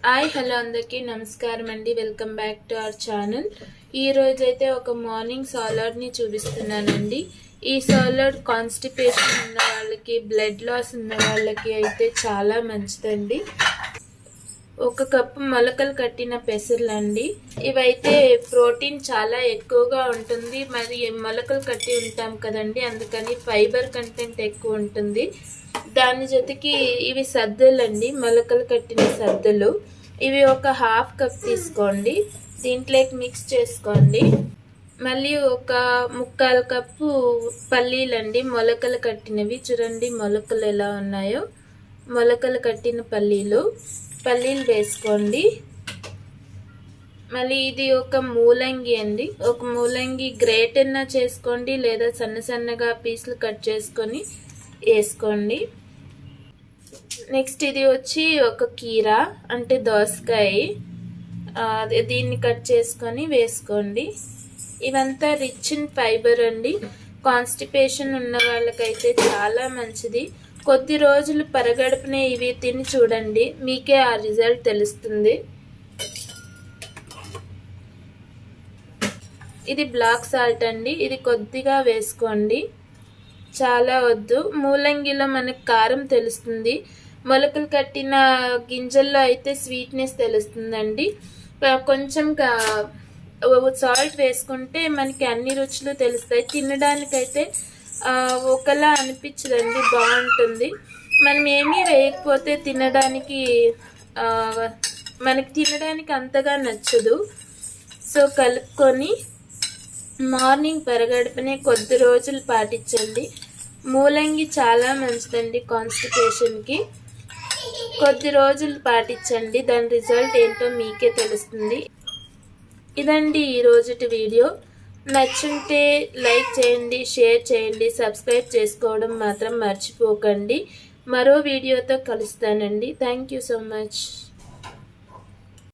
Hi hello అందరికీ నమస్కారం అండి. Welcome back to our channel. ఈ రోజైతే ఒక మార్నింగ్ సాలడ్ని చూపిస్తున్నానండి. ఈ సాలడ్ కాన్స్టిపేషన్ ఉన్న వాళ్ళకి, బ్లడ్ లాస్ ఉన్న వాళ్ళకి అయితే చాలా మంచిదండి. ఒక కప్పు మొలకలు కట్టిన పెసర్లండి. ఇవైతే ప్రోటీన్ చాలా ఎక్కువగా ఉంటుంది. మరి మొలకలు కట్టి ఉంటాం కదండి, అందుకని ఫైబర్ కంటెంట్ ఎక్కువ ఉంటుంది. దాని జೊತೆకి ఇవి సద్దలండి, మొలకలు కట్టిన సద్దలు. ఇవి ఒక హాఫ్ కప్ తీసుకోండి, దీంట్లోకి మిక్స్ చేసుకోండి. మళ్ళీ ఒక ముక్కాలు కప్పు పల్లీలండి, మొలకలు కట్టినవి. చూడండి మొలకలు ఎలా ఉన్నాయో. మొలకలు కట్టిన పల్లీలు వేసుకోండి. మళ్ళీ ఇది ఒక మూలంగి అండి. ఒక మూలంగి గ్రేట్ అన్నా చేసుకోండి, లేదా సన్నగా పీసులు కట్ చేసుకొని వేసుకోండి. నెక్స్ట్ ఇది వచ్చి ఒక కీరా అంటే దోసకాయ, దీన్ని కట్ చేసుకొని వేసుకోండి. ఇవంతా రిచ్ ఇన్ ఫైబర్ అండి. కాన్స్టిపేషన్ ఉన్న వాళ్ళకైతే చాలా మంచిది. కొద్ది రోజులు పరగడుపునే ఇవి తిని చూడండి, మీకే ఆ రిజల్ట్ తెలుస్తుంది. ఇది బ్లాక్ సాల్ట్ అండి, ఇది కొద్దిగా వేసుకోండి, చాలా వద్దు. మూలంగిలో మనకు కారం తెలుస్తుంది, మొలకలు కట్టిన గింజల్లో అయితే స్వీట్నెస్ తెలుస్తుందండి. కొంచెం సాల్ట్ వేసుకుంటే మనకి అన్ని రుచులు తెలుస్తాయి. తినడానికైతే ఒకలా అనిపించదండి, బాగుంటుంది. మనం ఏమీ వేయకపోతే మనకి తినడానికి అంతగా నచ్చదు. సో కలుపుకొని మార్నింగ్ పరగడుపునే కొద్ది రోజులు పాటించండి. మూలంగి చాలా మంచిదండి కాన్స్టిపేషన్కి. కొద్ది రోజులు పాటించండి, దాని రిజల్ట్ ఏంటో మీకే తెలుస్తుంది. ఇదండి ఈ రోజుటి వీడియో. నచ్చుంటే లైక్ చేయండి, షేర్ చేయండి, సబ్స్క్రైబ్ చేసుకోవడం మాత్రం మర్చిపోకండి. మరో వీడియోతో కలుస్తానండి. Thank you so much.